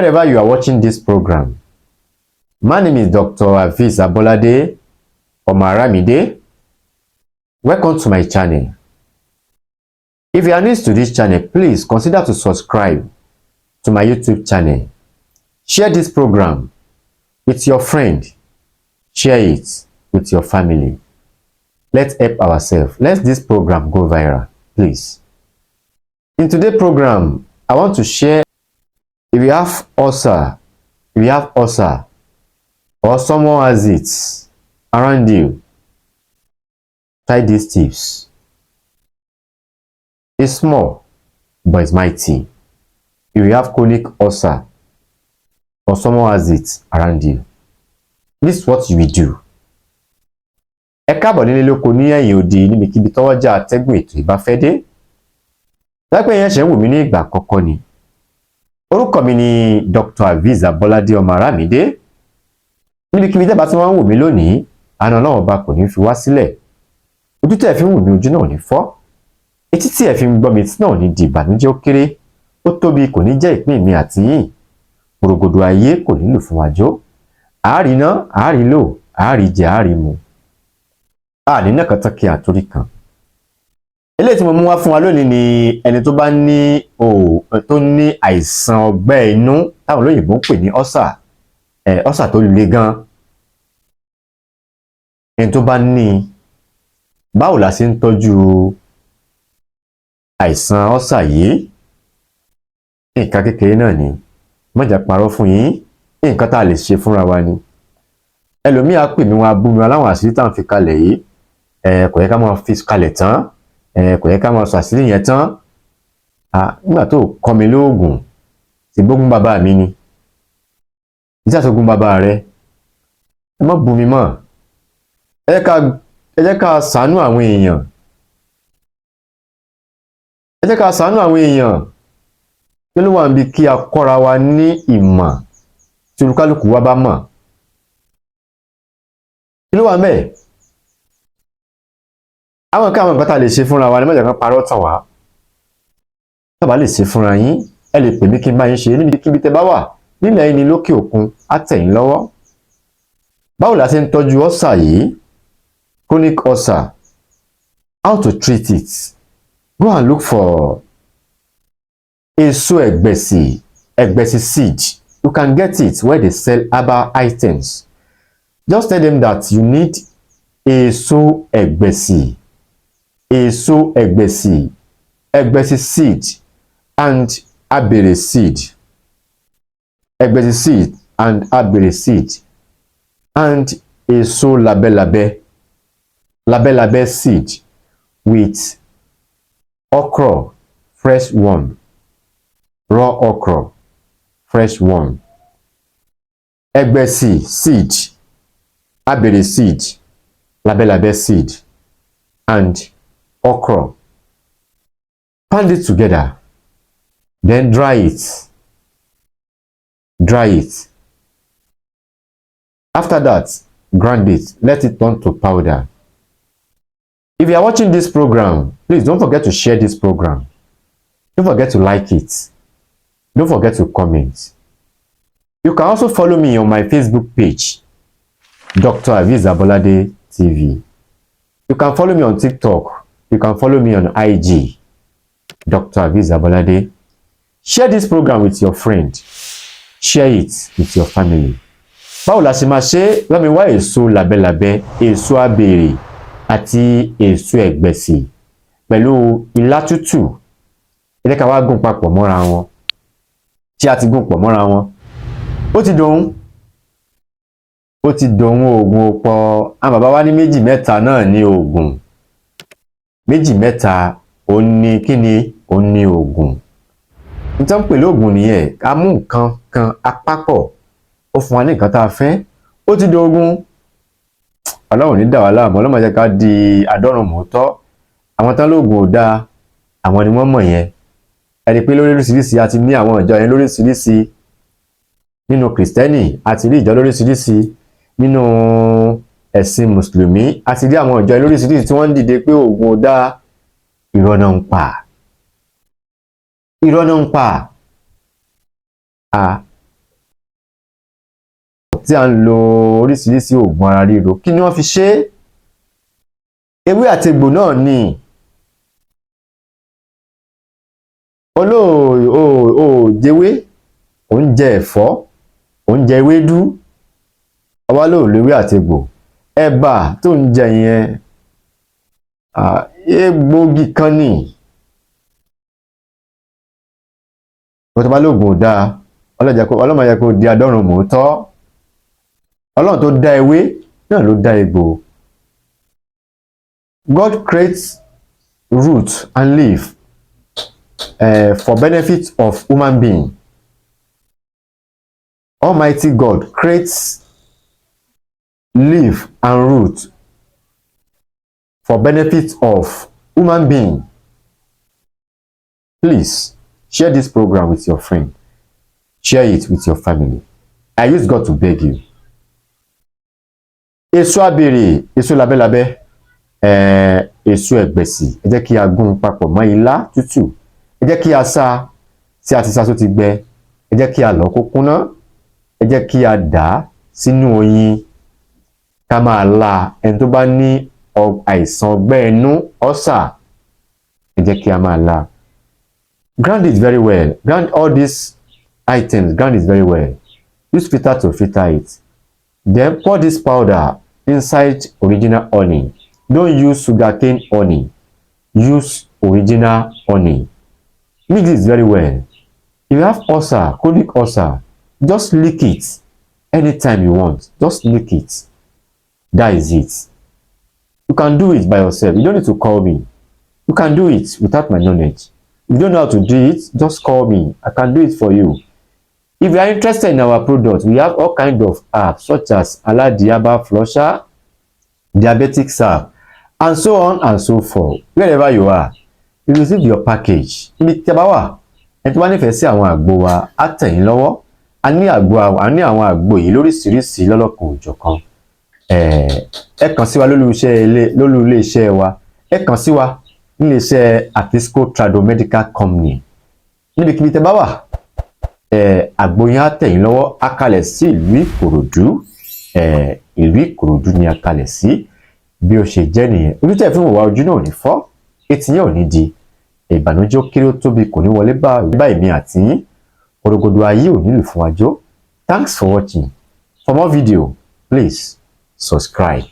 wherever you are watching this program. My name is Dr. Hafiz Abolade Omaramide. Welcome to my channel. If you are new to this channel, please consider to subscribe to my YouTube channel. Share this program with your friend. Share it with your family. Let's help ourselves. Let this program go viral, please. In today's program, I want to share, if you have ulcer, or someone has it around you, try these tips. It's small, but it's mighty. If you have chronic ulcer, or someone has it around you, this is what you will do. Ẹ káàbọ̀ nílé lóko ní ẹ̀yìn odi níbikíbi tọ́wọ́jà atẹ́gùn ètò ìbáfẹ́dé. Lápẹ́ yẹn ṣe ń wò mí ní ìgbà àkọ́kọ́ ni. Orúkọ mi ni Dr. Hafiz Abolade Omaramide. Níbikíbi tẹ́ bá tí wọ́n ń wò mí lónìí, àna Ọlọ́run bá kò ní fi wá sílẹ̀. Ojú tẹ́ fi ń wò mí, ojú náà ní fọ́. Etí tí ẹ fi ń gbọ́ mi, etí náà ní di ìbànújẹ́ ó kéré. Ó tóbi kò ní jẹ́ ìpín mi àti yín. Òrògòdò ayé kò nílò fún wa jó. Àárí ná, àárí lò, àárí jẹ, àárí mu. Àní náà kan tán kí àtórí kan. Eléyìí tí mo mú wá fún wa lónìí ni ẹni tó bá ní àìsàn ọgbẹ́ inú táwọn olóyìnbó ń pè ní ulcer. Ulcer tó le gan. Ẹni tó bá ní, báwo la ṣe ń tọ́jú àìsàn ulcer yìí? Nǹkan kékeré náà ni. Má jà parọ́ fún yín. Nǹkan tá a lè ṣe fúnra wa ni. Ẹlòmíì á pè mí wá bú mi aláwọn àṣírí tá à ń fi kalẹ̀ yìí. Kò yẹ ká máa fi kalẹ̀ tán. Kò yẹ ká máa sọ àṣírí yẹn tán. Nígbà tó kọ́ mi lóògùn, ti gbógun bàbá mi ni. Ìjà sógun bàbá rẹ. Ẹ má bú mi mọ́. Ẹ jẹ́ ká ṣàánú àwọn èèyàn. Ẹ jẹ́ ká ṣàánú àwọn èèyàn. Kí ló wà níbi kí a kọ́ra wa ní ìmọ̀ tí olúkálùkù wa bá mọ̀? Kí ló wà ńbẹ̀? Àwọn nǹkan tá a lè ṣe fúnra wa ni má jẹ́ ká parọ́ tàn wá. Tá bá lè ṣe fúnra yín, ẹ lè pè mí kí n bá yín ṣe níbikíbi tẹ́ bá wà. Nílẹ̀ yìí ni lókè òkun, á tẹ̀ yín lọ́wọ́. Báwo la ṣe ń tọ́jú ulcer yìí? Chronic ulcer. How to treat it? Go and look for èso ẹ̀gbẹ̀sì seed. You can get it where they sell herbal items. Just tell them that you need èso ẹ̀gbẹ̀sì seed and abere seed. Ẹ̀gbẹ̀sì seed and abere seed and èso labẹ́labẹ́ seed with okra, fresh one. Raw okra, fresh one. Ẹ̀gbẹ̀sì seed, abere seed, labẹ́labẹ́ seed, and okra. Pound it together. Then dry it. After that, grind it. Let it turn to powder. If you are watching this program, please don't forget to share this program. Don't forget to like it. Don't forget to comment. You can also follow me on my Facebook page, Dr. Hafiz Abolade TV. You can follow me on TikTok. You can follow me on IG, Dr. Hafiz Abolade. Share this program with your friend. Share it with your family. Báwo la ṣe máa ṣe? Bá mi wá èso labẹ́labẹ́, èso abèrè àti èso ẹ̀gbẹ̀sì pẹ̀lú ilá tútù. Ẹ jẹ́ ká wá gún papọ̀ mọ́ra wọn. Tí a ti gún pọ̀ mọ́ra wọn, ó ti dòun oògùn ọ̀pọ̀. Àwọn bàbá wa ní méjì mẹ́ta náà ní oògùn. Méjì mẹ́ta ó ní kíni? Ó ní oògùn. Nítorí pé lóògùn nìyẹn, ká mú nǹkan kan apapọ̀, ó fún wa ní nǹkan tá a fẹ́, ó ti dògùn. Ọlọ́run ní dà wá láàmú, Ọlọ́run má jẹ́ ká di àdọ́rùn mọ́tọ́. Àwọn tán lóògùn ò dáa, àwọn ni wọ́n mọ̀ yẹn. Ẹ rí pé lóríṣiríṣi a ti ní àwọn ìjọ yẹn lóríṣiríṣi. Nínú Kìrìsìtẹ́nì a ti rí ìjọ lóríṣiríṣi. Nínú ẹ̀sìn Mùsùlùmí a ti rí àwọn ìjọ lóríṣiríṣi tí wọ́n ń dìde pé oògùn ò dáa. Irọ́ náà ń pa. tí a ń lo oríṣiríṣi oògùn ara ríro kí ni wọ́n fi ṣe ewé àti egbò náà ni jẹwé oúnjẹ ẹ̀fọ́ oúnjẹ ewédú ọwá ló lewé àti egbò ẹ̀bà tó ń jẹ yẹn egbògi kan ni bó tó bá lóògùn ò dáa ọlọ́mọ yẹ kó di adọ́run mòótọ́ ọlọ́run tó dá ewé náà ló dá egbò. God creates root and leaf for benefit of human being. Almighty God creates leaf and root for benefit of human being. Please share this program with your friend. Share it with your family. I use God to beg you. Èso abèrè, èso lábẹ́lábẹ́, èso ẹ̀gbẹ̀sì, ẹ jẹ́ kí a gún papọ̀ mọ́ ilá tútù. Ẹ jẹ́ kí a sá tí a ti sá tó ti gbẹ. Ẹ jẹ́ kí a lọ̀ kó kúnná. Ẹ jẹ́ kí a dà á sínú oyin. Ká máa la ẹni tó bá ní àìsàn ọgbẹ́ inú ọ́sà. Ẹ jẹ́ kí a máa la. Grind it very well. Grind all these items. Grind it very well. Use filter to filter it. Then pour this powder inside original honey. Don't use sugarcane honey. Use original honey. Mix this very well. If you have ulcer, chronic ulcer, just lick it anytime you want. Just lick it. That is it. You can do it by yourself. You don't need to call me. You can do it without my knowledge. If you don't know how to do it, just call me. I can do it for you. If you are interested in our product, we have all kinds of apps such as Aladiaba Flusher, Diabetic Salve, and so on and so forth. Wherever you are, you receive your package. Ibi tí a bá wà, ẹni tó bá nífẹ̀ẹ́ sí àwọn àgbo wa á tẹ̀ yín lọ́wọ́. A ní àwọn àgbo yìí lóríṣiríṣi lọ́lọ́kan òjọ̀kan. Ẹ kàn sí wa lólú ilé iṣẹ́ wa. Ẹ kàn sí wa nílé iṣẹ́ Atisco Trado Medical Company. Níbikíbi tí a bá wà, àgbo yín á tẹ̀ yín lọ́wọ́. A kalẹ̀ sí ìlú Ìkòròdú. Ìlú Ìkòròdú ni a kalẹ̀ sí. Bí ó ṣe jẹ́ nìyẹn. Ojú tẹ́ fún wa ojú náà ò ní fọ́. Etí yẹn ò ní di. Ìbànújẹ́ ó kéré ó tóbi kò ní wọlé bá èmi àti yín. Orogodo ayé ò nílù fún wa jó. Thanks for watching. For more video, please subscribe.